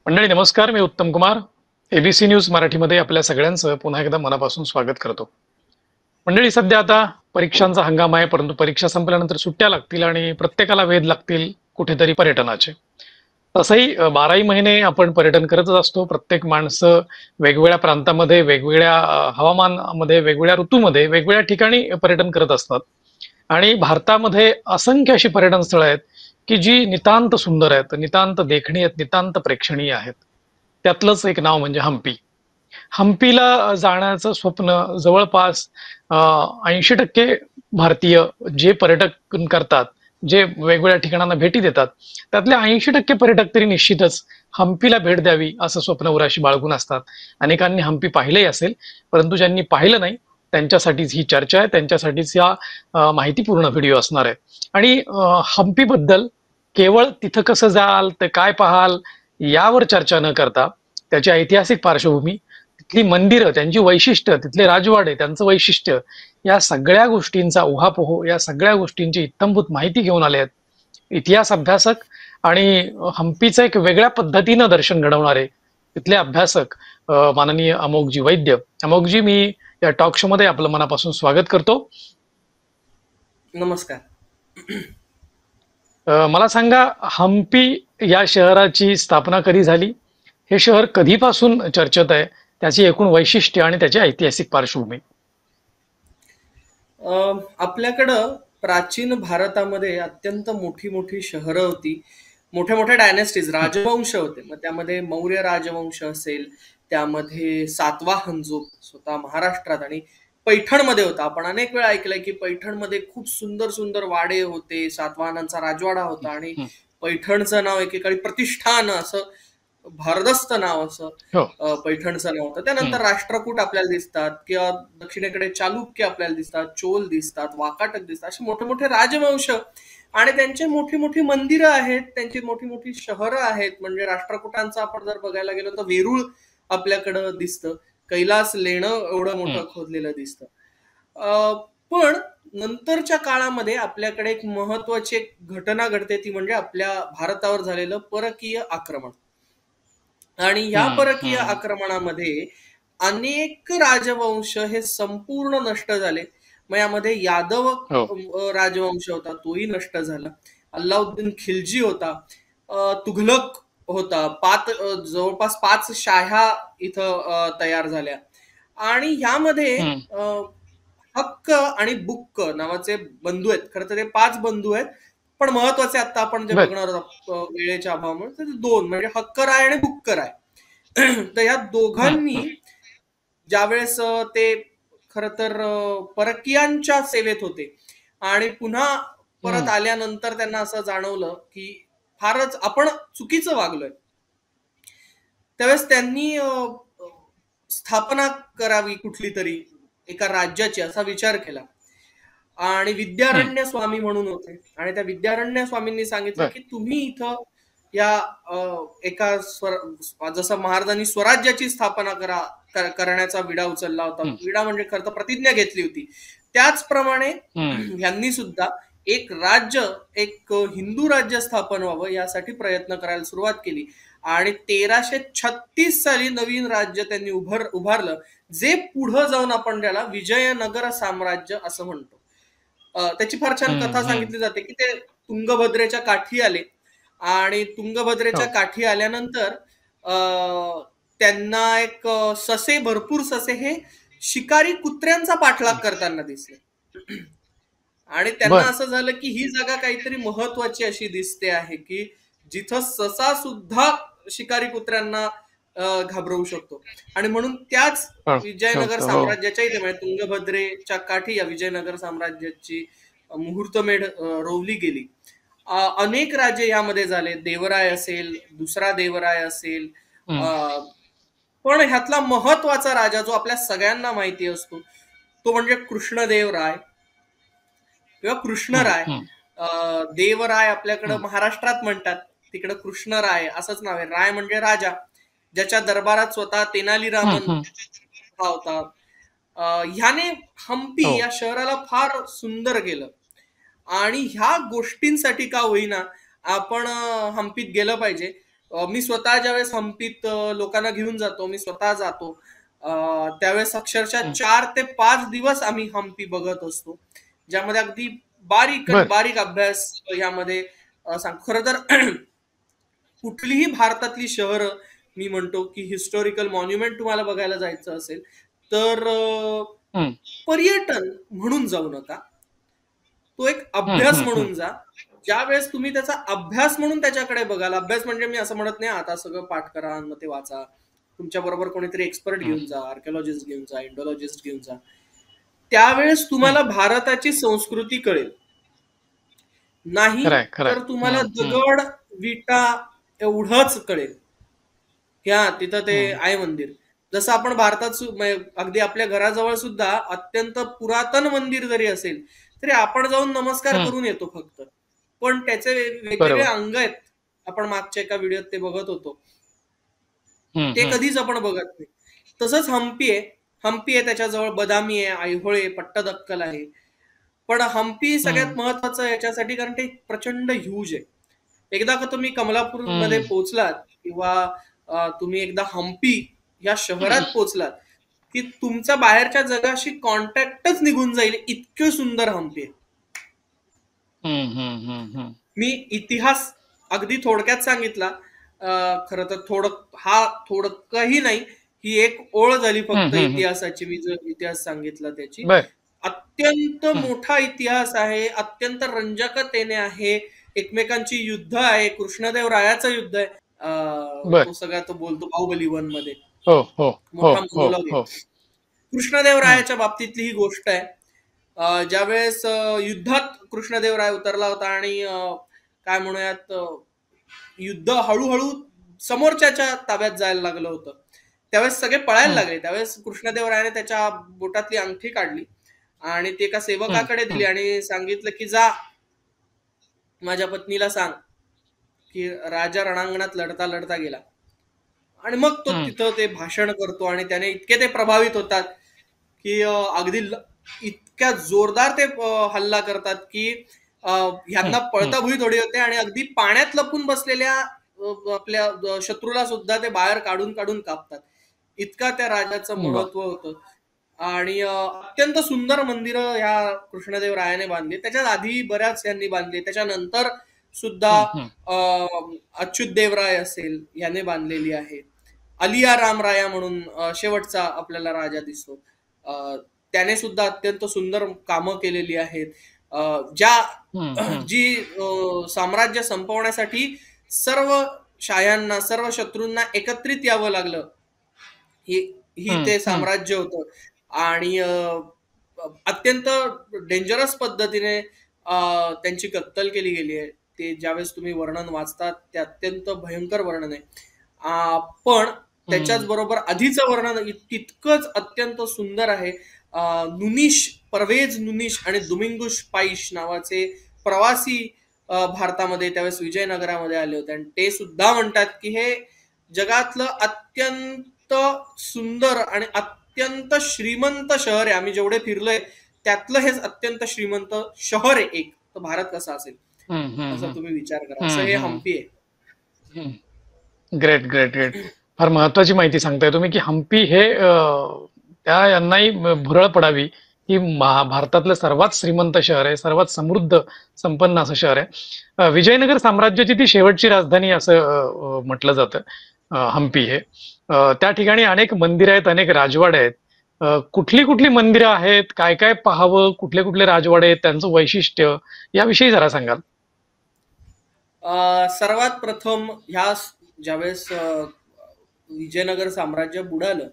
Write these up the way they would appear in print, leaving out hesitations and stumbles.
मंडळी नमस्कार, मी उत्तम कुमार. एबीसी न्यूज मराठीमध्ये आपल्या सगळ्यांचं पुन्हा एकदा मनापासून स्वागत करतो. मंडळी, सध्या आता परीक्षांचा हंगाम आहे, परंतु परीक्षा संपल्यानंतर सुट्ट्या लागतील आणि प्रत्येकाला वेध लागतील कुठेतरी पर्यटनाचे. तसंही 12ही महिने आपण पर्यटन करतच असतो. प्रत्येक माणसं वेगवेगळ्या प्रांतामध्ये, वेगवेगळ्या हवामानामध्ये, वेगवेगळ्या ऋतूमध्ये, वेगवेगळ्या ठिकाणी पर्यटन करत असतात. आणि भारतामध्ये असंख्य अशी पर्यटन स्थळं आहेत की जी नितांत सुंदर आहेत, नितांत देखणी आहेत, नितांत प्रेक्षणीय आहेत. त्यातलंच एक नाव म्हणजे हम्पी. हम्पीला जाण्याचं स्वप्न जवळपास 80% भारतीय जे पर्यटक करतात, जे वेगवेगळ्या ठिकाणांना भेटी देतात, त्यातले 80% पर्यटक तरी निश्चितच हम्पीला भेट द्यावी असं स्वप्न उराशी बाळगून असतात. अनेकांनी हम्पी पाहिलंही असेल, परंतु ज्यांनी पाहिलं नाही त्यांच्यासाठीच ही चर्चा आहे, त्यांच्यासाठीच या माहितीपूर्ण व्हिडिओ असणार आहे. आणि हम्पीबद्दल केवळ तिथं कसं जाल, ते काय पाहाल यावर चर्चा न करता त्याची ऐतिहासिक पार्श्वभूमी, तिथली मंदिरं, त्यांची वैशिष्ट्य, तिथले राजवाडे, त्यांचं वैशिष्ट्य, या सगळ्या गोष्टींचा उहापोह, या सगळ्या गोष्टींची इत्थंभूत माहिती घेऊन आले आहेत इतिहास अभ्यासक आणि हम्पीचं एक वेगळ्या पद्धतीनं दर्शन घडवणारे तिथले अभ्यासक माननीय अमोघजी वैद्य. अमोघजी, मी या टॉक शो मध्ये आपलं मनापासून स्वागत करतो. नमस्कार. मला सांगा, हम्पी या शहराची स्थापना कधी झाली, हे शहर कधीपासून चर्चेत आहे, त्याची एकूण वैशिष्ट्य आणि त्याची ऐतिहासिक पार्श्वभूमी. आपल्याकडं प्राचीन भारतामध्ये अत्यंत मोठी मोठी शहरं होती, मोठ्या मोठ्या डायनेस्टीज, राजवंश होते. मग त्यामध्ये मौर्य राजवंश असेल, त्यामध्ये सातवाहन जो स्वतः महाराष्ट्रात आणि पैठणमध्ये होता. आपण अनेक वेळा ऐकलंय की पैठणमध्ये खूप सुंदर सुंदर वाडे होते, सातवाहनांचा राजवाडा होता आणि हं, पैठणचं नाव एकेकाळी प्रतिष्ठान असं भारदस्त नाव असं हो. पैठणचं नाव होतं. हं, त्यानंतर राष्ट्रकूट आपल्याला दिसतात किंवा दक्षिणेकडे चालुक्य आपल्याला दिसतात, चोल दिसतात, वाकाटक दिसतात, असे मोठे मोठे राजवंश आणि त्यांची मोठी मोठी मंदिरं आहेत, त्यांची मोठी मोठी शहरं आहेत. म्हणजे राष्ट्रकुटांचं आपण जर बघायला गेलो तर वेरूळ आपल्याकडं दिसतं, कैलास लेणं एवढं हं, मोठं खोदलेलं दिसतं. पण नंतरच्या काळामध्ये आपल्याकडे एक महत्वाची एक घटना घडते, ती म्हणजे आपल्या भारतावर झालेलं परकीय आक्रमण. आणि या हं, परकीय हं. आक्रमणामध्ये अनेक राजवंश हे संपूर्ण नष्ट झाले. मग यामध्ये यादव हो. राजवंश होता, तोही नष्ट झाला. अल्लाउद्दीन खिलजी होता, तुघलक होता, जवळपास 5 शाह्या इथं तयार झाल्या. आणि यामध्ये हं, हक्क आणि बुक्क नावाचे बंधू आहेत. खरं तर ते 5 बंधू आहेत, पण महत्वाचे आता आपण जे बर. बघणार आहोत वेळेच्या अभावामुळे तर ते 2 म्हणजे हक्कराय आणि बुक्कराय. तर या हं, दोघांनी हं, ज्यावेळेस ते खर तर परकीयांच्या सेवेत होते आणि पुन्हा परत हं. आल्यानंतर त्यांना असं जाणवलं की फारच आपण चुकीचं वागलोय. त्यावेळेस त्यांनी स्थापना करावी कुठली तरी एका राज्याची असा विचार केला. आणि हं. विद्यारण्य स्वामी म्हणून होते आणि त्या विद्यारण्य स्वामींनी सांगितलं बर. की तुम्ही इथं या एका जसं महाराजांनी स्वराज्याची स्थापना करण्याचा विडा उचलला होता, हं, विडा म्हणजे खरं तर प्रतिज्ञा घेतली होती, त्याचप्रमाणे हं. यांनी सुद्धा एक राज्य, एक हिंदू राज्य स्थापन व्हावं यासाठी प्रयत्न करायला सुरुवात केली. आणि 1336 साली नवीन राज्य त्यांनी उभारलं, जे पुढं जाऊन आपण त्याला विजयनगर साम्राज्य असं म्हणतो. त्याची फार छान हं, कथा हं. सांगितली जाते की ते तुंगभद्रेच्या काठी आले आणि तुंगभद्रेच्या हो. काठी आल्यानंतर त्यांना एक भरपूर ससे हे शिकारी कुत्र्यांचा पाठलाग करताना दिसले. आणि त्यांना बर. असं झालं की ही जागा काहीतरी महत्वाची अशी दिसते आहे की जिथं ससा सुद्धा शिकारी कुत्र्यांना घाबरवू शकतो. आणि म्हणून त्याच विजयनगर ठेवतो. हो. साम्राज्याच्या इथे म्हणजे तुंगभद्रेच्या काठी या विजयनगर साम्राज्याची मुहूर्तमेढ रोवली गेली. अनेक राजे यामध्ये झाले, देवराय असेल, दुसरा देवराय असेल, हं, पण ह्यातला महत्वाचा राजा जो आपल्या सगळ्यांना माहिती असतो तो म्हणजे कृष्णदेवराय किंवा हं, कृष्णराय. हं, देवराय आपल्याकडं हं. महाराष्ट्रात म्हणतात, तिकडं कृष्णराय असंच नाव आहे. राय म्हणजे राजा, ज्याच्या दरबारात स्वतः हं, तेनालीरामन हं. हा होता. ह्याने हम्पी हो. या शहराला फार सुंदर केलं. आणि ह्या गोष्टींसाठी का होईना आपण हम्पीत गेलं पाहिजे. मी स्वतः ज्यावेळेस हम्पीत लोकांना घेऊन जातो, मी स्वतः जातो, त्यावेळेस अक्षरशः हं. 4 ते 5 दिवस आम्ही हम्पी बघत असतो, ज्यामध्ये अगदी बारीक बर. बारीक अभ्यास यामध्ये सांग. खरं तर कुठलीही भारतातली शहरं, मी म्हणतो की हिस्टॉरिकल मॉन्युमेंट तुम्हाला बघायला जायचं असेल तर हं. पर्यटन म्हणून जाऊ नका, तो एक हं, अभ्यास हं, हं. म्हणून जा. ज्यावेळेस तुम्ही त्याचा अभ्यास म्हणून त्याच्याकडे बघाल, अभ्यास म्हणजे मी असं म्हणत नाही आता सगळं पाठ करा आणि मग ते वाचा. तुमच्या बरोबर कोणीतरी एक्सपर्ट हं. घेऊन जा, आर्किओलॉजिस्ट घेऊन जा, इंडोलॉजिस्ट घेऊन जा. त्यावेळेस हं. तुम्हाला भारताची संस्कृती कळेल. नाही खरंय, खरंय. तर तुम्हाला हं, हं. दगड विटा एवढंच कळेल. तिथं ते हं. आहे मंदिर. जसं आपण भारतात अगदी आपल्या घराजवळ सुद्धा अत्यंत पुरातन मंदिर जरी असेल, तरी आपण जाऊन नमस्कार हं. करून येतो फक्त. पण त्याचे वेगवेगळे बरोबर. अंग आहेत. आपण मागच्या एका व्हिडिओत ते बघत होतो. हं, ते हं. कधीच आपण बघत नाही. तसंच हम्पी आहे. हम्पी आहे, त्याच्याजवळ बदामी आहे, ऐहोळे, पट्टदक्कल आहे. पण हम्पी हं. सगळ्यात महत्वाचं आहे याच्यासाठी कारण ते प्रचंड ह्यूज आहे. एकदा का तुम्ही कमलापूरमध्ये हं. पोहोचलात किंवा तुम्ही एकदा हम्पी या शहरात पोहोचलात, की तुमचा बाहेरच्या जगाशी कॉन्टॅक्टच निघून जाईल, इतकं सुंदर हम्पी आहे. हं, हं, हं, हं. मी इतिहास अगदी थोडक्यात सांगितला. खरं तर थोडकंही नाही, ही एक ओळ झाली हं, फक्त हं, हं. इतिहासाची, मी जो इतिहास सांगितला त्याची. बरं. अत्यंत हं. मोठा इतिहास आहे, अत्यंत रंजकतेने आहे. एकमेकांची युद्ध आहे, कृष्णदेवरायाचं युद्ध आहे. बरं. तो सगळा तो बोलतो बाहुबली 1 मध्ये. हो, हो, हो, मोठा हो, मोनोलॉग आहे. हो. हं. कृष्णदेवरायाच्या बाबतीतली ही गोष्ट आहे. ज्यावेळेस युद्धात कृष्णदेवराय उतरला होता आणि काय म्हणूयात, युद्ध हळूहळू समोरच्याच्या ताब्यात जायला लागलं होतं. त्यावेळेस सगळे पळायला हं. लागले. त्यावेळेस कृष्णदेवरायाने त्याच्या बोटातली अंगठी काढली आणि ती एका हं. सेवकाकडे दिली हं. आणि सांगितलं की जा माझ्या पत्नीला सांग की राजा रणांगणात लढता लढता गेला. आणि मग तो हं. तिथं ते भाषण करतो आणि त्याने इतके ते प्रभावित होतात की अगदी इतक्या जोरदार ते हल्ला करतात की हं. ह्यांना हं. पळताभुई थोडी होते आणि अगदी पाण्यात लपून बसलेल्या आपल्या शत्रूला सुद्धा ते बाहेर काढून काढून कापतात. इतका त्या राजाचं वाह! महत्व होतं. आणि अत्यंत सुंदर मंदिरं ह्या कृष्णदेवरायाने बांधली. त्याच्यात आधी बऱ्याच यांनी बांधली. त्याच्यानंतर सुद्धा हं. हं. अच्युत देवराय असेल याने बांधलेली आहे. अलिया रामराया म्हणून शेवटचा आपल्याला राजा दिसतो. अ, त्याने सुद्धा अत्यंत सुंदर कामं केलेली आहेत. ज्या हं. हं. जी साम्राज्य संपवण्यासाठी सर्व शाह्यांना, सर्व शत्रूंना एकत्रित यावं लागलं. ही ही हं. ते हं. साम्राज्य होतं. आणि अत्यंत डेंजरस पद्धतीने त्यांची कत्तल केली गेली आहे. ते ज्यावेळेस तुम्ही वर्णन वाचतात ते अत्यंत भयंकर वर्णन आहे. पण त्याच्याच हं. बरोबर आधीचं वर्णन तितकंच अत्यंत सुंदर आहे. नुनिश, परवेज नुनिश आणि दुमिंगुश पाईश नावाचे प्रवासी भारतामध्ये त्यावेळेस विजयनगरामध्ये आले होते आणि ते सुद्धा म्हणतात की हे जगातलं अत्यंत सुंदर आणि अत्यंत श्रीमंत शहर आहे. आम्ही जेवढे फिरलोय त्यातलं हेच अत्यंत श्रीमंत शहर आहे एक. तर भारत कसा असेल हं. हं. असा हं. तुम्ही विचार करा. असं हं. हे हं. हम्पी आहे. हं. Great, great, great. फार महत्वाची माहिती सांगताय तुम्ही, की हम्पी हे त्या यांनाही भुरळ पडावी, की भारतातलं सर्वात श्रीमंत शहर आहे, सर्वात समृद्ध, संपन्न असं शहर आहे. विजयनगर साम्राज्याची ती शेवटची राजधानी असं म्हटलं जातं हम्पी हे. त्या ठिकाणी अनेक मंदिरं आहेत, अनेक राजवाडे आहेत. कुठली कुठली मंदिरं आहेत, काय काय पाहावं, कुठले कुठले राजवाडे आहेत, त्यांचं वैशिष्ट्य याविषयी जरा सांगाल? सर्वात प्रथम ज्यावेळेस विजयनगर साम्राज्य बुडालं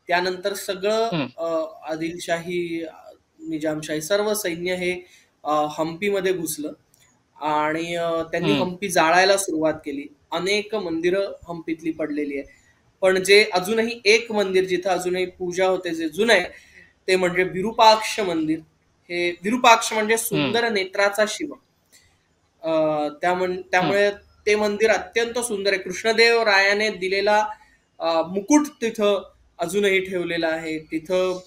त्यानंतर सगळं हं. आदिलशाही, निजामशाही सर्व सैन्य हे हम्पीमध्ये घुसलं आणि त्यांनी हं. हम्पी जाळायला सुरुवात केली. अनेक मंदिरं हम्पीतली पडलेली आहे. पण जे अजूनही एक मंदिर जिथं अजूनही पूजा होते जे जुनं आहे ते म्हणजे विरूपाक्ष मंदिर. हे विरूपाक्ष म्हणजे हं. सुंदर नेत्राचा शिव. हं. त्यामुळे ते मंदिर अत्यंत सुंदर आहे. कृष्णदेव रायाने दिलेला मुकुट तिथं अजूनही ठेवलेला आहे. तिथं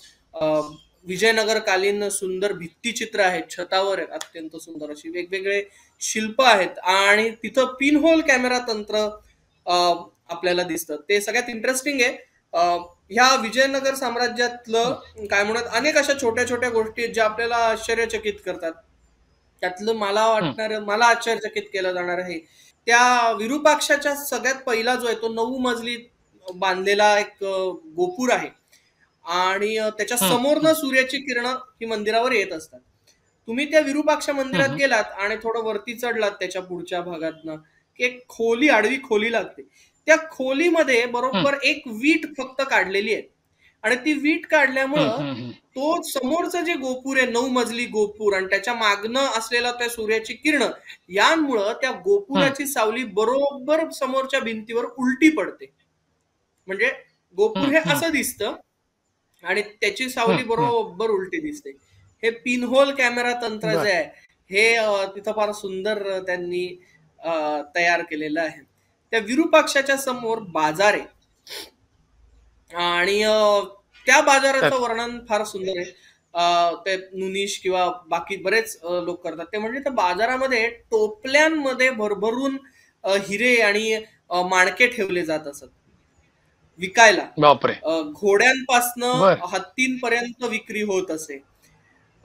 विजयनगरकालीन सुंदर भित्तिचित्र आहेत, छतावर आहेत, अत्यंत सुंदर अशी वेगवेगळे शिल्प आहेत आणि तिथं पिनहोल कॅमेरा तंत्र आपल्याला दिसतं. ते सगळ्यात इंटरेस्टिंग आहे. ह्या विजयनगर साम्राज्यातलं काय म्हणत अनेक अशा छोट्या छोट्या गोष्टी आहेत ज्या आपल्याला आश्चर्यचकित करतात. त्यातलं मला आश्चर्यचकित केलं जाणार आहे त्या विरूपाक्षाच्या सगळ्यात पहिला जो आहे तो 9 मजली बांधलेला एक गोपूर आहे आणि त्याच्या समोरनं सूर्याची किरणं ही मंदिरावर येत असतात. तुम्ही त्या विरूपाक्ष मंदिरात गेलात आणि थोडं वरती चढलात त्याच्या पुढच्या भागातनं की एक खोली, आडवी खोली लागते. त्या खोलीमध्ये बरोबर एक वीट फक्त काढलेली आहे आणि ती वीट काढल्यामुळं तो समोरचं जे गोपूर आहे 9 मजली गोपूर आणि त्याच्या मागनं असलेला त्या सूर्याची किरण यांमुळं त्या गोपुराची सावली बरोबर समोरच्या भिंतीवर उलटी पडते. म्हणजे गोपूर हे असं दिसतं आणि त्याची सावली बरोबर उलटी दिसते. हे पिनहोल कॅमेरा तंत्र जे आहे हे तिथं फार सुंदर त्यांनी तयार केलेलं आहे. त्या विरूपाक्षाच्या समोर बाजार आहे आणि त्या बाजाराचं वर्णन फार सुंदर आहे. ते नुनीश किंवा बाकी बरेच लोक करतात. ते म्हणजे त्या बाजारामध्ये टोपल्यांमध्ये भरभरून हिरे आणि माणके ठेवले जात असत विकायला. बापरे. घोड्यांपासनं हत्तींपर्यंत विक्री होत असे.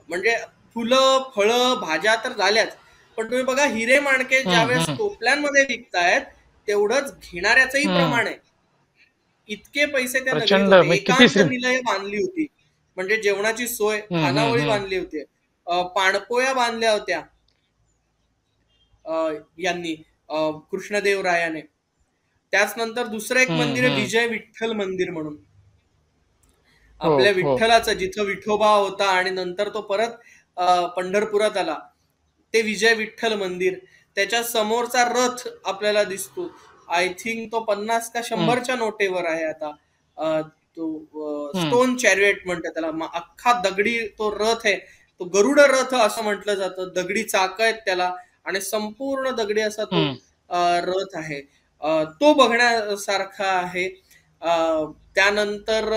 म्हणजे फुलं, फळं, भाज्या तर झाल्याच, पण तुम्ही बघा हिरे माणके ज्यावेळेस टोपल्यांमध्ये विकतायत तेवढंच घेणाऱ्याचंही प्रमाण आहे. इतके पैसे त्या नगरीत होते. एकांत निलय बांधली होती, म्हणजे जेवणाची सोय, खानावळी बांधली होती, पाणपोया बांधल्या होत्या यांनी कृष्णदेवरायाने. त्याच नंतर दुसरं एक मंदिर आहे विजय विठ्ठल मंदिर म्हणून. आपल्या विठ्ठलाचं जिथं विठोबा होता आणि नंतर तो परत पंढरपुरात आला ते विजय विठ्ठल मंदिर. त्याच्या समोरचा रथ आपल्याला दिसतो. आय थिंक तो 50 का 100च्या नोटेवर आहे आता. तो स्टोन चॅरियट म्हणतात त्याला. अख्खा दगडी तो रथ आहे. तो गरुड रथ असं म्हटलं जातं. दगडी चाक आहेत त्याला आणि संपूर्ण दगडी असा तो रथ आहे. तो बघण्यासारखा आहे. त्यानंतर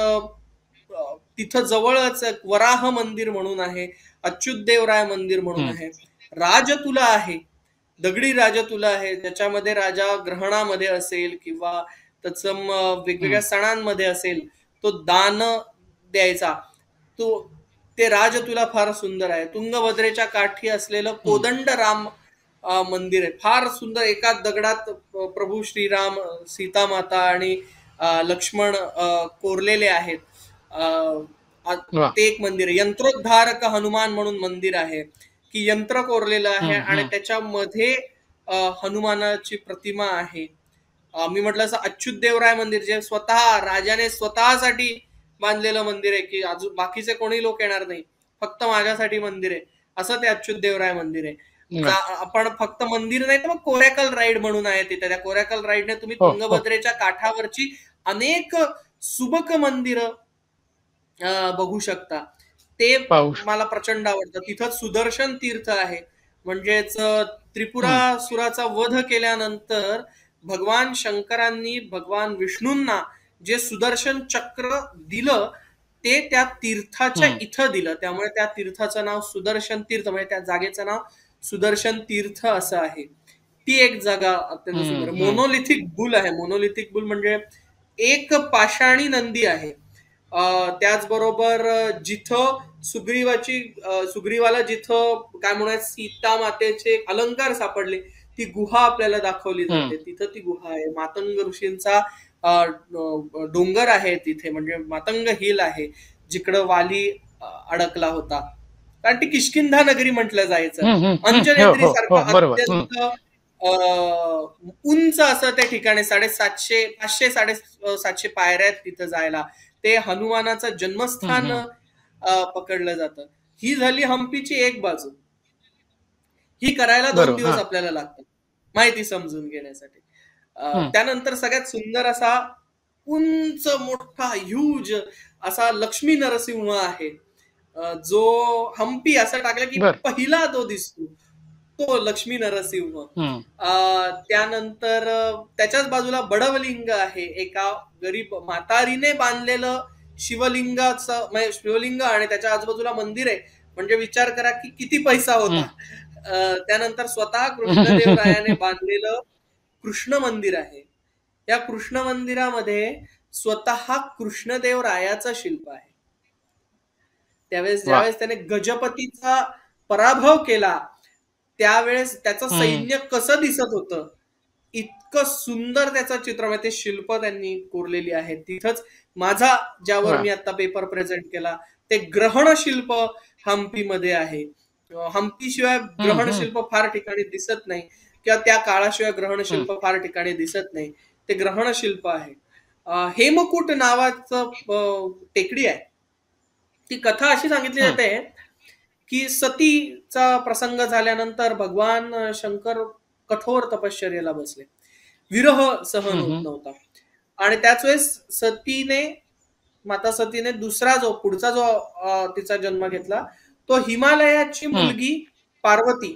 तिथं जवळच वराह मंदिर म्हणून आहे, अच्युतदेवराय मंदिर म्हणून आहे, राजतुला आहे, दगडी राजतुला आहे, ज्याच्यामध्ये राजा ग्रहणामध्ये असेल किंवा तत्सम वेगवेगळ्या सणांमध्ये असेल तो दान द्यायचा. ते राजतुला फार सुंदर आहे. तुंगभद्रेच्या काठी असलेलं कोदंड राम मंदिर आहे, फार सुंदर. एका दगडात प्रभू श्रीराम, सीतामाता आणि लक्ष्मण कोरलेले आहेत. ते एक मंदिर आहे. यंत्रोद्धारक हनुमान म्हणून मंदिर आहे की यंत्र कोरलेलं आहे आणि त्याच्यामध्ये हनुमानाची प्रतिमा आहे. मी म्हटलं असं अच्युतदेवराय मंदिर जे स्वतः राजाने स्वतःसाठी बांधलेलं मंदिर आहे की अजून बाकीचे कोणी लोक येणार नाही, फक्त माझ्यासाठी मंदिर आहे, असं ते अच्युतदेवराय मंदिर आहे. आपण फक्त मंदिर नाही तर मग कोरॅकल राईड म्हणून आहे तिथे. त्या कोरॅकल राईडने तुम्ही तुंगभद्रेच्या काठावरची अनेक सुबक मंदिरं बघू शकता. ते मला प्रचंड आवडतं. तिथं सुदर्शन तीर्थ आहे, म्हणजेच त्रिपुरासुराचा वध केल्यानंतर भगवान शंकरांनी भगवान विष्णूंना जे सुदर्शन चक्र दिलं ते त्या तीर्थाच्या इथं दिलं. त्यामुळे त्या तीर्थाचं नाव सुदर्शन तीर्थ, म्हणजे त्या जागेचं नाव सुदर्शन तीर्थ असं आहे. ती एक जागा अत्यंत सुंदर. मोनोलिथिक बुल आहे. मोनोलिथिक बुल म्हणजे एक पाषाणी नंदी आहे. त्याचबरोबर जिथं सुग्रीवाला जिथं काय म्हणूयात सीता मातेचे अलंकार सापडले ती गुहा आपल्याला दाखवली जाते. तिथं ती गुहा आहे. मातंग ऋषींचा डोंगर आहे तिथे, म्हणजे मातंग हिल आहे जिकडं वाली अडकला होता. कारण ती किष्किंधा नगरी म्हटलं जायचं. अंजनेत्री सारखं अत्यंत उंच असं त्या ठिकाणी 500-700 पायऱ्या आहेत तिथं जायला. ते हनुमानाचं जन्मस्थान पकडलं जातं. ही झाली हम्पीची एक बाजू. ही करायला 2 दिवस आपल्याला लागतात माहिती समजून घेण्यासाठी. त्यानंतर सगळ्यात सुंदर असा उंच मोठा ह्यूज असा लक्ष्मी नरसिंह आहे, जो हम्पी असं टाकलं की पहिला तो दिसतो, तो लक्ष्मी नरसिंह. त्यानंतर त्याच्याच बाजूला बडवलिंग आहे, एका गरीब म्हातारीने बांधलेलं शिवलिंगाचं, म्हणजे शिवलिंग आणि त्याच्या आजूबाजूला मंदिर आहे. म्हणजे विचार करा की किती पैसा होता. त्यानंतर स्वतः कृष्णदेवरायाने बांधलेलं कृष्ण मंदिर आहे. या कृष्ण मंदिरामध्ये स्वतः कृष्णदेव रायाचं शिल्प आहे. त्यावेळेस वा. ज्यावेळेस त्याने गजपतीचा पराभव केला त्यावेळेस त्याचं हम्म. सैन्य कसं दिसत होतं, इतकं सुंदर त्याचं चित्र, ते शिल्प त्यांनी कोरलेली आहे तिथंच. माझा ज्यावर वा. मी आता पेपर प्रेझेंट केला ते ग्रहण शिल्प हम्पीमध्ये आहे. हम्पीशिवाय ग्रहण हम्म. शिल्प फार ठिकाणी दिसत नाही किंवा त्या काळाशिवाय ग्रहण हम्म. शिल्प फार ठिकाणी दिसत नाही. ते ग्रहण शिल्प आहे. हेमकूट नावाचं टेकडी आहे. ती कथा अशी सांगितली हम्म. जाते की सतीचा प्रसंग झाल्यानंतर भगवान शंकर कठोर तपश्चर्याला बसले. विरह सहन होत हम्म. नव्हता आणि त्याच वेळेस माता सतीने दुसरा जो पुढचा जो तिचा जन्म घेतला तो हिमालयाची हम्म. मुलगी पार्वती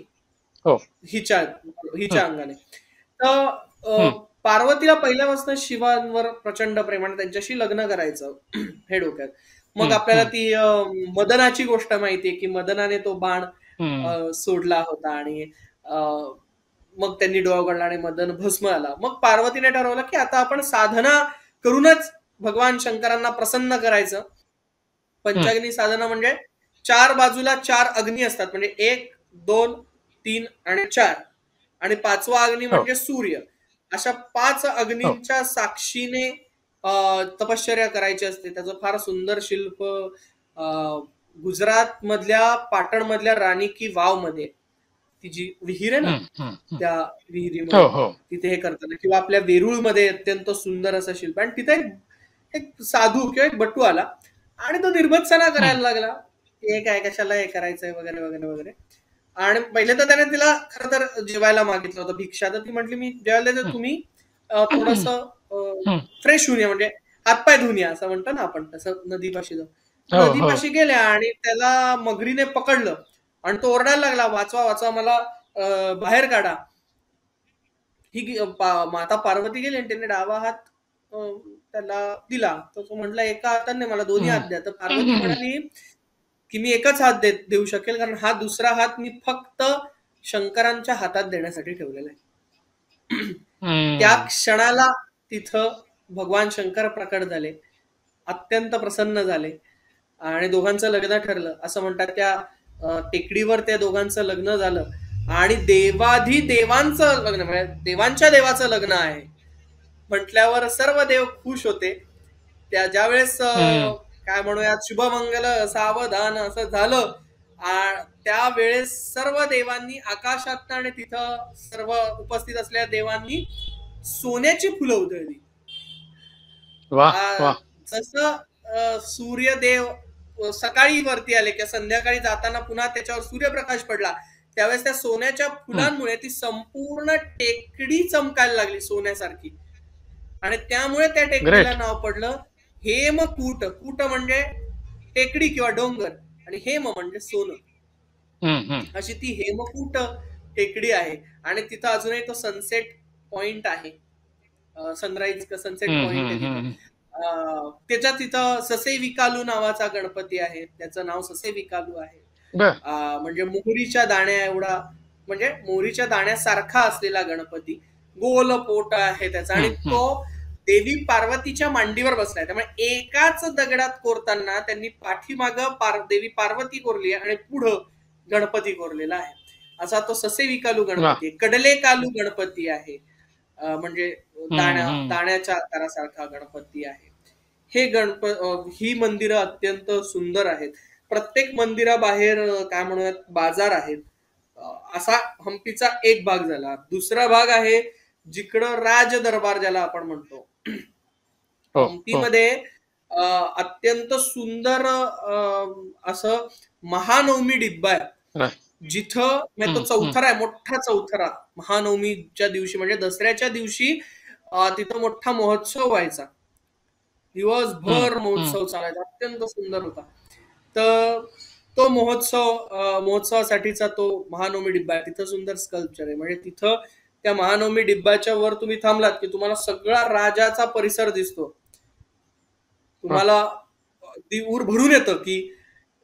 हो. हिच्या हम्म. हिच्या अंगाने. तर हम्म. पार्वतीला पहिल्यापासून शिवांवर प्रचंड प्रेम आणि त्यांच्याशी लग्न करायचं हे डोक्यात. मग हम्म. आपल्याला हम्म. ती मदनाची गोष्ट माहितीये की मदनाने तो बाण हम्म. सोडला होता आणि मग त्यांनी डोळा उघडला आणि मदन भस्म आला. मग पार्वतीने ठरवलं की आता आपण साधना करूनच भगवान शंकरांना प्रसन्न करायचं. हम्म. पंचाग्नी साधना म्हणजे 4 बाजूला 4 अग्नी असतात, म्हणजे 1, 2, 3 आणि 4 आणि 5वा अग्नी हो. म्हणजे सूर्य. अशा 5 हो. अग्नींच्या साक्षीने तपश्चर्या करायची असते. त्याचं फार सुंदर शिल्प गुजरात मधल्या पाटण मधल्या राणी की वाव मध्ये, ती जी विहीर आहे ना हम्म. हम्म. हम्म. त्या हो. विहिरीमध्ये हो. तिथे हे करताना, किंवा आपल्या वेरूळ मध्ये अत्यंत सुंदर असं शिल्प. आणि तिथे एक साधू किंवा एक बटू आला आणि तो निर्भत्सना हम्म. करायला लागला. हे काय, कशाला हे करायचंय वगैरे वगैरे वगैरे. आणि पहिले तर त्याने तिला खरं तर जेवायला मागितलं होतं, भिक्षा. तर ती म्हटली मी जेवायला देते, हम्म. तुम्ही थोडस हम्म. फ्रेश होऊन या, म्हणजे हातपाय धुवून या, असं म्हणतो ना आपण तसं नदीपाशी जाऊ. हो. हो. नदीपाशी गेल्या आणि त्याला मगरीने पकडलं आणि तो ओरडायला लागला, वाचवा वाचवा मला, बाहेर काढा. माता पार्वती गेली आणि त्याने डावा हात त्याला दिला. तर तो म्हटला एका हाताने मला दोन्ही हम्म. हात द्या. तर पार्वती म्हणाली की मी एकच हात देऊ शकेल, कारण हा दुसरा हात मी फक्त शंकरांच्या हातात देण्यासाठी ठेवलेला आहे. त्या हम्म. क्षणाला तिथं भगवान शंकर प्रकट झाले, अत्यंत प्रसन्न झाले आणि दोघांचं लग्न ठरलं. असं म्हणतात त्या टेकडीवर त्या दोघांचं लग्न झालं आणि देवाधी देवांचं लग्न, म्हणजे देवांच्या देवाचं लग्न आहे म्हटल्यावर सर्व देव खुश होते. त्या ज्यावेळेस हम्म. काय म्हणूयात शुभमंगल सावधान असं झालं, त्यावेळेस सर्व देवांनी आकाशात आणि तिथं सर्व उपस्थित असलेल्या देवांनी सोन्याची फुलं उधळली. वा. आ, वा. जसं सूर्यदेव सकाळी वरती आले किंवा संध्याकाळी जाताना पुन्हा त्याच्यावर सूर्यप्रकाश पडला, त्यावेळेस त्या सोन्याच्या हम्म. फुलांमुळे ती संपूर्ण टेकडी चमकायला लागली सोन्यासारखी. आणि त्यामुळे त्या टेकडीला ग्रेट. नाव पडलं हेमकूट. कूट म्हणजे टेकडी किंवा डोंगर आणि हेम म्हणजे सोनं. हम्म. हम्म. अशी ती हेमकूट टेकडी आहे. आणि तिथं अजूनही तो सनसेट पॉइंट आहे, सनराईज का सनसेट हम्म. पॉइंट आहे हम्म. तिथे. हम्म. त्याच्या तिथं ससे विकालू नावाचा गणपती आहे, त्याचं नाव ससे विकालू आहे. बर. म्हणजे मोहरीच्या दाण्या एवढा, म्हणजे मोहरीच्या दाण्यासारखा असलेला गणपती, गोल पोट आहे त्याचा. आणि हम्म. हम्म. तो देवी पार्वतीच्या मांडीवर बसलाय. त्यामुळे एकाच दगडात कोरताना त्यांनी पाठीमाग देवी पार्वती कोरली आणि पुढं गणपती कोरलेला आहे. असा तो ससे विकालू वा. गणपती आहे. कडले कालू गणपती आहे, म्हणजे हम्म. हम्म. दाण्याच्या आकारासारखा गणपती आहे. हे ही मंदिरं अत्यंत सुंदर आहेत. प्रत्येक मंदिराबाहेर काय म्हणूयात बाजार आहेत. असा हम्पीचा एक भाग झाला. दुसरा भाग आहे जिकडं राज दरबार ज्याला आपण म्हणतो. हो. हो. हम्पीमध्ये अत्यंत सुंदर असं महानवमी डिब्बा आहे, राईट. जिथं म्हणजे तो हम्म. हम्म. चौथरा आहे, मोठा चौथरा. महानवमीच्या दिवशी म्हणजे दसऱ्याच्या दिवशी तिथं मोठा महोत्सव व्हायचा. हम्म. दिवसभर हम्म. महोत्सव चालायचा, अत्यंत सुंदर होता. तर तो महोत्सवासाठीचा तो महानवमी डिब्बा आहे. तिथं सुंदर स्कल्पचर आहे, म्हणजे तिथं त्या महानवमी डिब्बाच्या वर तुम्ही थांबलात की तुम्हाला सगळा राजाचा परिसर दिसतो. वा. तुम्हाला ती ऊर भरून येतं की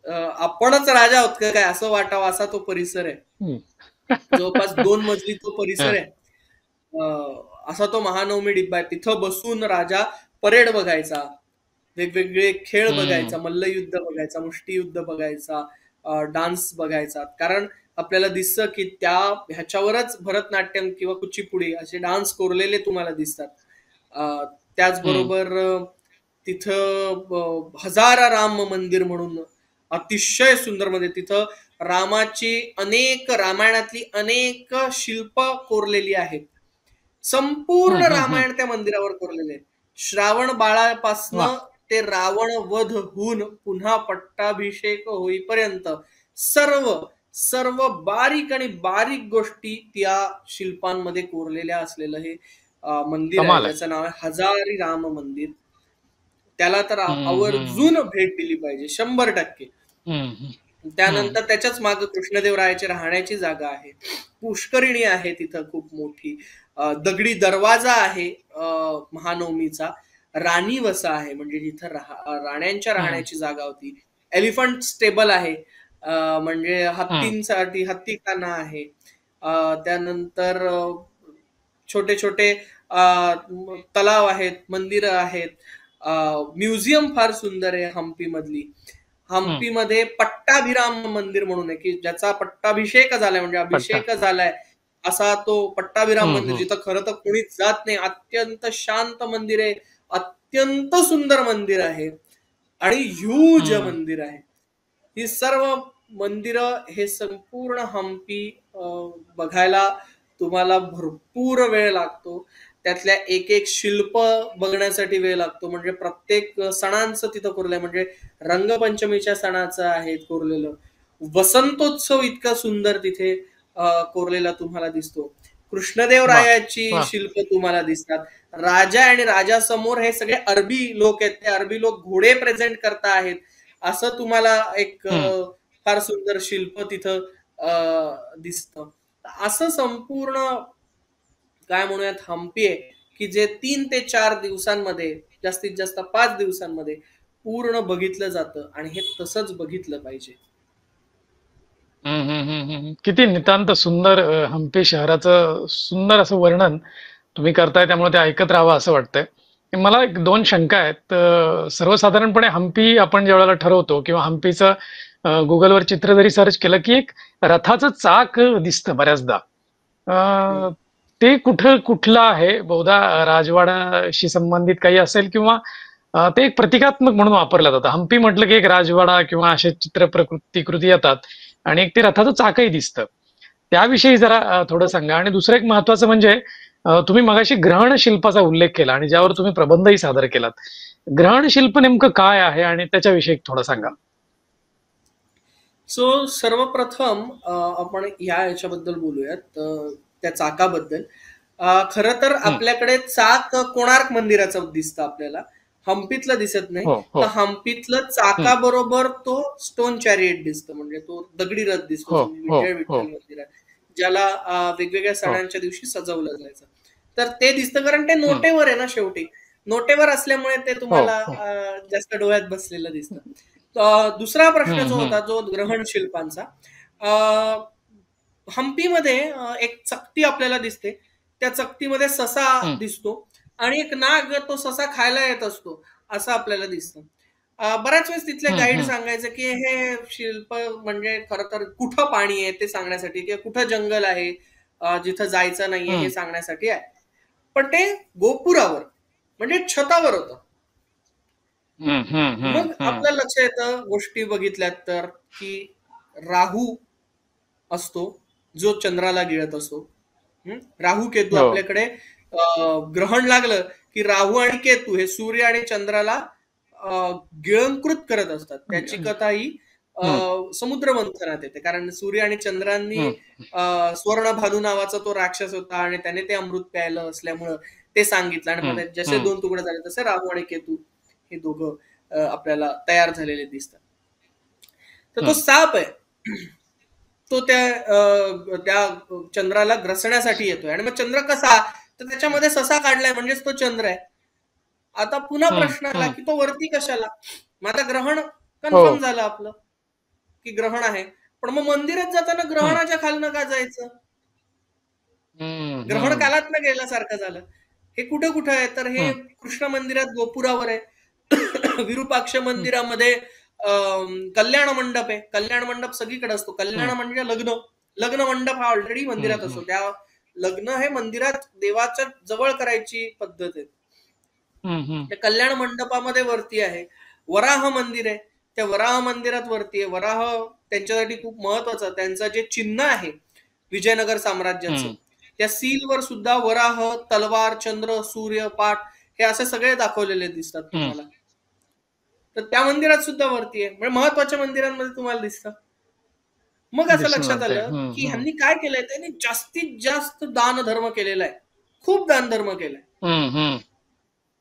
आपणच राजा आहोत का काय असं वाटावं, असा तो परिसर आहे. हम्म. जवळपास 2 मजली तो परिसर हं. आहे. असा तो महानवमी डिब्बा आहे. तिथं बसून राजा परेड बघायचा, वेगवेगळे खेळ हम्म. बघायचा, मल्लयुद्ध बघायचा, मुष्टियुद्ध बघायचा, डान्स बघायचा. कारण आपल्याला दिसतं की ह्याच्यावरच भरतनाट्यम किंवा कुचिपुडी असे डान्स कोरलेले तुम्हाला दिसतात. हम्म. त्याचबरोबर तिथं हजारा राम मंदिर म्हणून अतिशय सुंदर मध्ये तिथं रामायणातली अनेक शिल्प कोरलेली आहेत. संपूर्ण हम्म. रामायण त्या मंदिरावर कोरलेले आहे. श्रावण बाळापासनं वा. ते रावण वध होऊन पुन्हा पट्टाभिषेक होईपर्यंत सर्व सर्व बारीक आणि बारीक गोष्टी त्या शिल्पांमध्ये कोरलेल्या असलेलं हे मंदिर आहे, कमाल आहे. ज्याचं नाव आहे हजारी राम मंदिर. त्याला तर हम्म. आवर्जून भेट दिली पाहिजे 100%. हम्म. हम्म. त्यानंतर त्याच्याच मागे कृष्णदेवरायाची राहण्याची जागा आहे, पुष्करिणी आहे तिथं खूप मोठी, दगडी दरवाजा आहे महानवमीचा, राणी वसा आहे म्हणजे जिथं राण्यांच्या हम्म. राहण्याची जागा होती, एलिफंट स्टेबल आहे म्हणजे हम्म. हत्तींसाठी हत्तीखाना आहे. त्यानंतर छोटे छोटे तलाव आहेत, मंदिरं आहेत, म्युझियम फार सुंदर आहे हम्पी मधली. हम्म. हम्पीमध्ये पट्टाभिराम मंदिर म्हणून आहे की ज्याचा पट्टाभिषेक झालाय म्हणजे पट्टा. अभिषेक झालाय असा तो पट्टाभिराम मंदिर, हम्म. जिथं खरं तर कोणीच जात नाही. अत्यंत शांत मंदिर आहे, अत्यंत सुंदर मंदिर आहे आणि ह्यूज हम्म. मंदिर आहे. ही सर्व मंदिरं हे संपूर्ण हम्पी बघायला तुम्हाला भरपूर वेळ लागतो. त्यातल्या एक एक शिल्प बघण्यासाठी वेळ लागतो. म्हणजे प्रत्येक सणांचं तिथं कोरलंय. म्हणजे रंगपंचमीच्या सणाचं आहे कोरलेलं, वसंतोत्सव इतका सुंदर तिथे कोरलेला तुम्हाला दिसतो, वा. कृष्णदेवरायाची वा. शिल्प तुम्हाला दिसतात. राजा आणि राजासमोर हे सगळे अरबी लोक आहेत, ते अरबी लोक घोडे प्रेझेंट करता आहेत असं तुम्हाला एक हम्म. फार सुंदर शिल्प तिथं दिसतं. असं संपूर्ण काय म्हणूयात हम्पी आहे की जे 3 ते 4 दिवसांमध्ये, जास्तीत जास्त 5 दिवसांमध्ये पूर्ण बघितलं जातं आणि हे तसंच बघितलं पाहिजे. किती नितांत सुंदर हम्पी शहराचं सुंदर असं वर्णन तुम्ही करताय, त्यामुळे ते ऐकत राहावं असं वाटतंय. मला एक दोन शंका आहेत. सर्वसाधारणपणे हम्पी आपण ज्यावेळेला ठरवतो किंवा हम्पीचं गुगलवर चित्र जरी सर्च केलं की एक रथाचं चाक दिसतं बऱ्याचदा. हम्म. ते कुठलं आहे? बहुधा राजवाड्याशी संबंधित काही असेल किंवा ते एक प्रतिकात्मक म्हणून वापरलं जातं. हम्पी म्हटलं की एक राजवाडा किंवा असे चित्र प्रतिकृती येतात आणि एक ते रथाचं चाकही दिसतं. त्याविषयी जरा थोडं सांगा. आणि दुसरं एक महत्वाचं म्हणजे तुम्ही मगाशी ग्रहण शिल्पाचा उल्लेख केला आणि ज्यावर तुम्ही प्रबंधही सादर केलात. ग्रहण शिल्प नेमकं काय आहे आणि त्याच्याविषयी थोडं सांगा. सर्वप्रथम आपण याच्याबद्दल बोलूयात, त्या चाकाबद्दल. खरं तर हं. आपल्याकडे चाक कोणार्क मंदिराचं दिसतं आपल्याला, हम्पीतलं दिसत नाही. हो, हो. तर हम्पीतलं हं. चाकाबरोबर तो स्टोन चॅरिएट दिसतं, म्हणजे तो दगडी रथ दिसतो, हो, जो हो, विजय हो, विठ्ठल मंदिर आहे, ज्याला वेगवेगळ्या हो. सणांच्या दिवशी सजवलं जायचं. तर ते दिसतं कारण ते हं. नोटेवर आहे ना शेवटी. नोटेवर असल्यामुळे ते हो, तुम्हाला हो. जास्त डोळ्यात बसलेलं दिसतं. दुसरा प्रश्न हं, जो हं. होता जो ग्रहण शिल्पांचा, हम्पीमध्ये एक चकती आपल्याला दिसते. त्या चकतीमध्ये ससा हं. दिसतो आणि एक नाग तो ससा खायला येत असतो असं आपल्याला दिसतं. बऱ्याच वेळेस तिथले हं, गाईड हं. सांगायचे की हे शिल्प म्हणजे खरं तर कुठं पाणी आहे ते सांगण्यासाठी किंवा कुठं जंगल आहे जिथं जायचं नाहीये हे हं. सांगण्यासाठी आहे. पण ते गोपुरावर म्हणजे छतावर होतं. हं, हं, हं, मग हं. आपल्या लक्ष येतं गोष्टी बघितल्यात तर की राहू असतो जो चंद्राला गिळत असतो. राहू केतू हो. आपल्याकडे ग्रहण लागलं की राहू आणि केतू हे सूर्य आणि चंद्राला गिळंकृत करत असतात. त्याची कथा ही हं, समुद्र मंथनात येते, कारण सूर्य आणि चंद्रांनी हं, स्वर्णभानू नावाचा तो राक्षस होता आणि त्याने ते अमृत प्यायलं असल्यामुळं ते सांगितलं आणि मग हं, जसे हं, 2 तुकडे झाले तसे राहू आणि केतू हे दोघं आपल्याला तयार झालेले दिसतात. तर तो हं. साप आहे, तो त्या चंद्राला ग्रसण्यासाठी येतोय आणि मग चंद्र कसा, तर त्याच्यामध्ये ससा काढलाय म्हणजेच तो चंद्र आहे. आता पुन्हा हं, प्रश्न आला हं. की तो वरती कशाला. मग आता ग्रहण हो. कन्फर्म झालं आपलं की ग्रहण आहे, पण मग मंदिरात जाताना हं. ग्रहणाच्या खालनं का जायचं. हम्म. ग्रहण हम्म. कालात गेल्यासारखं झालं. हे कुठे कुठे आहे तर हे हम्म. कृष्ण मंदिरात गोपुरावर आहे. विरूपाक्ष हम्म. मंदिरामध्ये कल्याण मंडप आहे. कल्याण मंडप सगळीकडे असतो. कल्याण हम्म. म्हणजे लग्न. लग्न मंडप हा ऑलरेडी मंदिरात हम्म. असतो. त्या लग्न हे मंदिरात देवाच्या जवळ करायची पद्धत आहे. हम्म. हम्म. त्या कल्याण मंडपामध्ये वरती आहे. वराह मंदिर आहे. त्या वराह मंदिरात वरती आहे. वराह त्यांच्यासाठी खूप महत्वाचं. त्यांचं जे चिन्ह आहे विजयनगर साम्राज्याचं, हम्म. त्या सीलवर सुद्धा वराह, तलवार, चंद्र, सूर्य, पाठ हे असे सगळे दाखवलेले दिसतात हम्म. तुम्हाला. तर त्या मंदिरात सुद्धा वरती आहे. म्हणजे महत्वाच्या मंदिरांमध्ये तुम्हाला दिसतं. मग असं दिसून लक्षात आलते. आलं हम्म. की हम्म. ह्यांनी काय केलंय, त्यांनी जास्तीत जास्त दान धर्म केलेला आहे. खूप दान धर्म केलाय. हम्म. हम्म.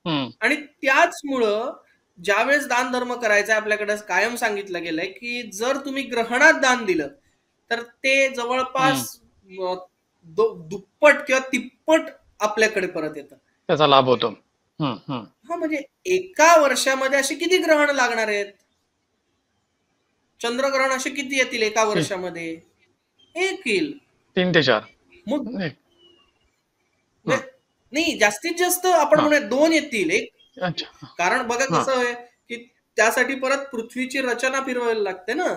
हम्म. आणि त्याचमुळं ज्यावेळेस दान धर्म करायचा आपल्याकडे कायम सांगितलं गेलंय की जर तुम्ही ग्रहणात दान दिलं तर ते हम्म. जवळपास दुप्पट किंवा तिप्पट आपल्याकडे परत येतं. त्याचा लाभ होतो. हम्म. हम्म. हा म्हणजे एका वर्षामध्ये असे किती ग्रहण लागणार आहेत? चंद्रग्रहण असे किती येतील एका ती- वर्षामध्ये? एक येईल. 3 ते 4. मग हम्म. नाही, जास्तीत जास्त आपण हा. म्हणूया 2 येतील. एक अच्छा. कारण बघा हा. कसं आहे की त्यासाठी परत पृथ्वीची रचना फिरवायला लागते ना.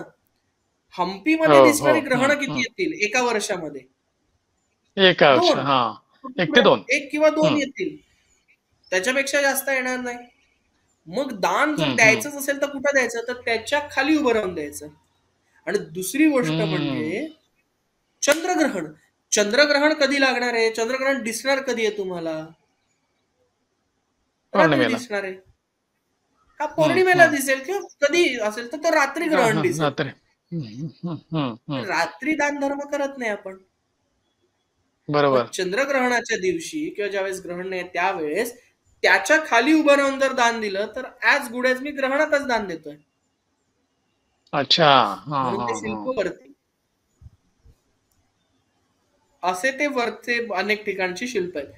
हम्पीमध्ये हो. हो. दिसणारी हम्म. ग्रहण किती हम्म. येतील एका वर्षामध्ये? एका वर्ष. 2. हा. 1 ते 2. एक किंवा 2 हम्म. येतील. त्याच्यापेक्षा जास्त येणार नाही. मग दान जर हम्म. हम्म. द्यायचंच असेल तर कुठं द्यायचं? तर त्याच्या खाली उभं राहून द्यायचं. आणि दुसरी गोष्ट हम्म. म्हणजे चंद्रग्रहण. चंद्रग्रहण कधी लागणार आहे? चंद्रग्रहण दिसणार कधी आहे तुम्हाला? रात्री पौर्णिमेला. दिसणार आहे. हा हम्म. पौर्णिमेला हम्म. दिसेल किंवा कधी असेल तर तो रात्री हा. ग्रहण हा. दिसेल. रात्री. हम्म. हम्म. हम्म. हम्म. रात्री दान धर्म करत नाही आपण. मग बरोबर. चंद्रग्रहणाच्या दिवशी किंवा ज्यावेळेस ग्रहण नाही त्यावेळेस त्याच्या खाली उभं राहून जर दान दिलं तर ऍज गुड एज मी ग्रहणातच दान देतोय. अच्छा. हा. म्हणून हा. ते हा. शिल्प वरती असे ते वरचे अनेक ठिकाणची शिल्प आहेत.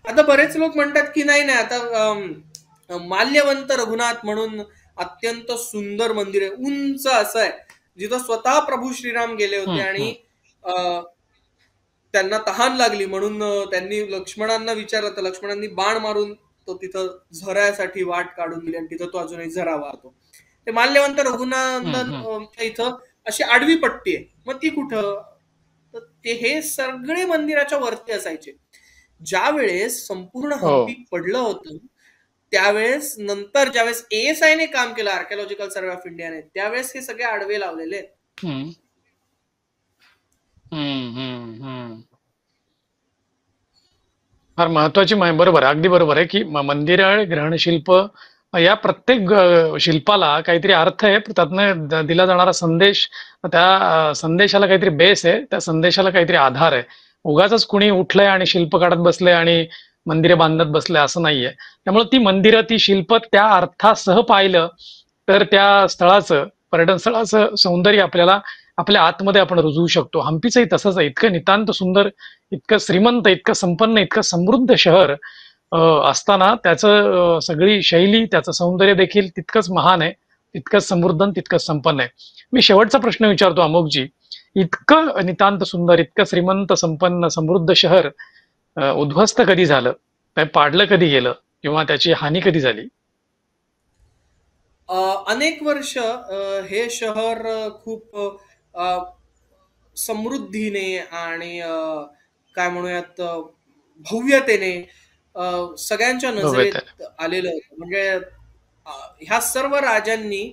आता बरेच लोक म्हणतात की नाही नाही आता माल्यवंत रघुनाथ म्हणून अत्यंत सुंदर मंदिर आहे, उंच असं आहे, जिथं स्वतः प्रभू श्रीराम गेले होते हम्म. आणि हम्म. त्यांना तहान लागली म्हणून त्यांनी लक्ष्मणांना विचारलं तर लक्ष्मणांनी बाण मारून तो तिथं झऱ्यासाठी वाट काढून दिली आणि तिथं तो अजूनही झरा वाहतो. ते माल्यवंत हम्म. रघुनंदन हम्म. इथं अशी आडवी पट्टी आहे. मग ती कुठं? तर ते हे सगळे मंदिराच्या वरती असायचे. ज्या वेळेस संपूर्ण हो. हम्पी पडलं होतं त्यावेळेस नंतर ज्यावेळेस ASI ने काम केलं, आर्किओलॉजिकल सर्वे ऑफ इंडियाने, त्यावेळेस हे सगळे आडवे लावलेले आहेत. हम्म. हम्म. हम्म. हम्म. फार महत्वाची बरोबर आहे. अगदी बरोबर आहे की मंदिर आणि ग्रहणशिल्प या प्रत्येक शिल्पाला काहीतरी अर्थ आहे. त्यातनं दिला जाणारा संदेश, त्या संदेशाला काहीतरी बेस आहे. त्या संदेशाला काहीतरी आधार आहे. उगाचच कुणी उठलंय आणि शिल्प काढत बसलंय आणि मंदिरे बांधत बसलंय असं नाहीये. त्यामुळे ती मंदिरं, ती शिल्प त्या अर्थासह पाहिलं तर त्या स्थळाचं, पर्यटन स्थळाचं सौंदर्य आपल्याला आपल्या आतमध्ये आपण रुजवू शकतो. हम्पीचंही तसंच आहे. इतकं नितांत सुंदर, इतकं श्रीमंत, इतकं संपन्न, इतकं समृद्ध शहर असताना त्याचं सगळी शैली, त्याचं सौंदर्य देखील तितकंच महान आहे, तितकंच समृद्ध आणि तितकंच संपन्न आहे. मी शेवटचा प्रश्न विचारतो अमोकजी, इतकं नितांत सुंदर, इतकं श्रीमंत, संपन्न, समृद्ध शहर उद्ध्वस्त कधी झालं? काय पाडलं कधी गेलं? किंवा त्याची हानी कधी झाली? अनेक वर्ष हे शहर खूप समृद्धीने आणि काय म्हणूयात भव्यतेने सगळ्यांच्या भव्यता. नजरेत आलेलं होतं. म्हणजे ह्या सर्व राजांनी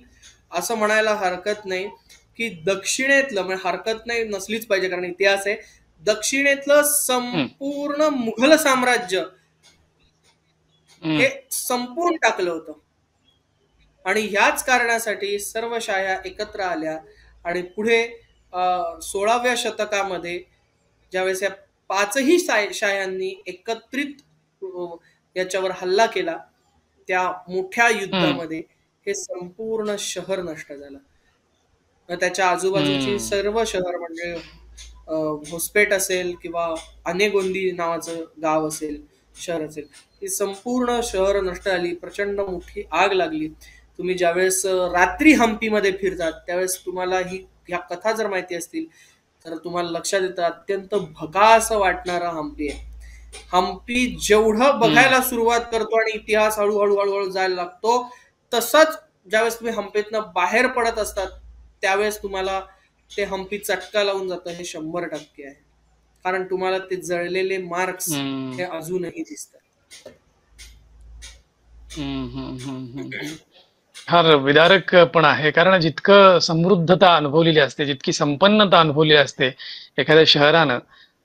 असं म्हणायला हरकत नाही की दक्षिणेतलं, म्हणजे हरकत नाही, नसलीच पाहिजे कारण इतिहास आहे, दक्षिणेतलं हम्म. संपूर्ण मुघल साम्राज्य हम्म. हे संपवून टाकलं होतं. आणि ह्याच कारणासाठी सर्व शाह्या एकत्र आल्या आणि पुढे 16व्या शतकामध्ये ज्यावेळेस या पाचही शाह्यांनी एकत्रित याच्यावर हल्ला केला, त्या मोठ्या हम्म. युद्धामध्ये हे संपूर्ण शहर नष्ट झालं. त्याच्या आजूबाजूची हम्म. सर्व शहर म्हणजे होसपेट असेल किंवा अनेगोंदी नावाचं गाव असेल, शहर असेल, ही संपूर्ण शहर नष्ट झाली. प्रचंड मोठी आग लागली. तुम्ही ज्यावेळेस रात्री हम्पीमध्ये फिरतात त्यावेळेस तुम्हाला ह्या कथा जर माहिती असतील तर तुम्हाला लक्षात येतं अत्यंत भकास वाटणारा हम्पी आहे. हम्पी जेवढं बघायला सुरुवात करतो आणि इतिहास हळूहळू हळूहळू जायला लागतो, तसंच ज्यावेळेस तुम्ही हम्पीतनं बाहेर पडत असतात त्यावेळेस तुम्हाला ते हम्पी चटका लावून जातं, हे 100% आहे. कारण तुम्हाला ते जळलेले मार्क्स हे अजूनही दिसतात. फार विदारक पण आहे, कारण जितकं समृद्धता अनुभवलेली असते, जितकी संपन्नता अनुभवलेली असते एखाद्या शहरानं,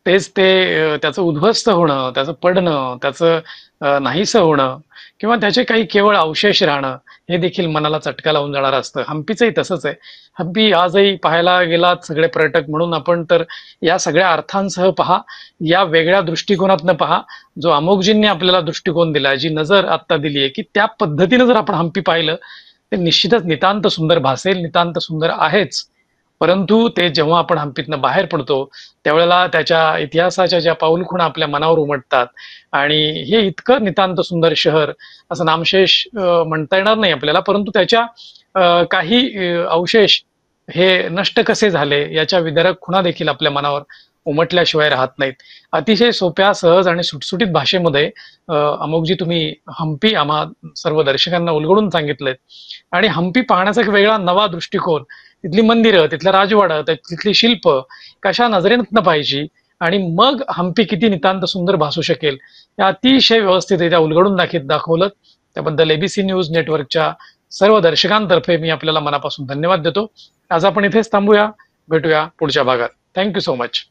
तेच ते त्याचं उद्ध्वस्त होणं, त्याचं पडणं, त्याचं नाहीसं होणं किंवा त्याचे काही केवळ अवशेष राहणं, हे देखील मनाला चटका लावून जाणारं असतं. हम्पीचंही तसंच आहे. हम्पी आजही पाहायला गेलात सगळे पर्यटक म्हणून आपण तर या सगळ्या अर्थांसह पहा, या वेगळ्या दृष्टिकोनातनं पहा, जो अमोघजींनी आपल्याला दृष्टिकोन दिला, जी नजर आत्ता दिली आहे, की त्या पद्धतीनं जर आपण हम्पी पाहिलं, ते निश्चितच नितांत सुंदर भासेल, नितांत सुंदर आहेच. परंतु ते जेव्हा आपण हम्पीतनं बाहेर पडतो, त्यावेळेला त्याच्या इतिहासाच्या ज्या पाऊलखुणा आपल्या मनावर उमटतात आणि हे इतकं नितांत सुंदर शहर, असं नामशेष म्हणता येणार नाही आपल्याला, परंतु त्याच्या काही अवशेष हे नष्ट कसे झाले याच्या विदारक खुणा देखील आपल्या मनावर उमटल्याशिवाय राहत नाहीत. अतिशय सोप्या, सहज आणि सुटसुटीत भाषेमध्ये अमोघजी तुम्ही हम्पी आम्हा सर्व दर्शकांना उलगडून सांगितलंय आणि हम्पी पाहण्याचा एक वेगळा नवा दृष्टिकोन, तिथली मंदिरं, तिथलं राजवाडं, तिथली शिल्प कशा नजरेनं पाहिजे आणि मग हम्पी किती नितांत सुंदर भासू शकेल, हे अतिशय व्यवस्थितरित्या उलगडून दाखवलं. त्याबद्दल एबीसी न्यूज नेटवर्कच्या सर्व दर्शकांतर्फे मी आपल्याला मनापासून धन्यवाद देतो. आज आपण इथेच थांबूया, भेटूया पुढच्या भागात. Thank you so much.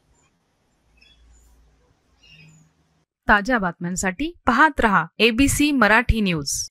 ताज्या बातम्यांसाठी पाहत रहा एबीसी मराठी न्यूज.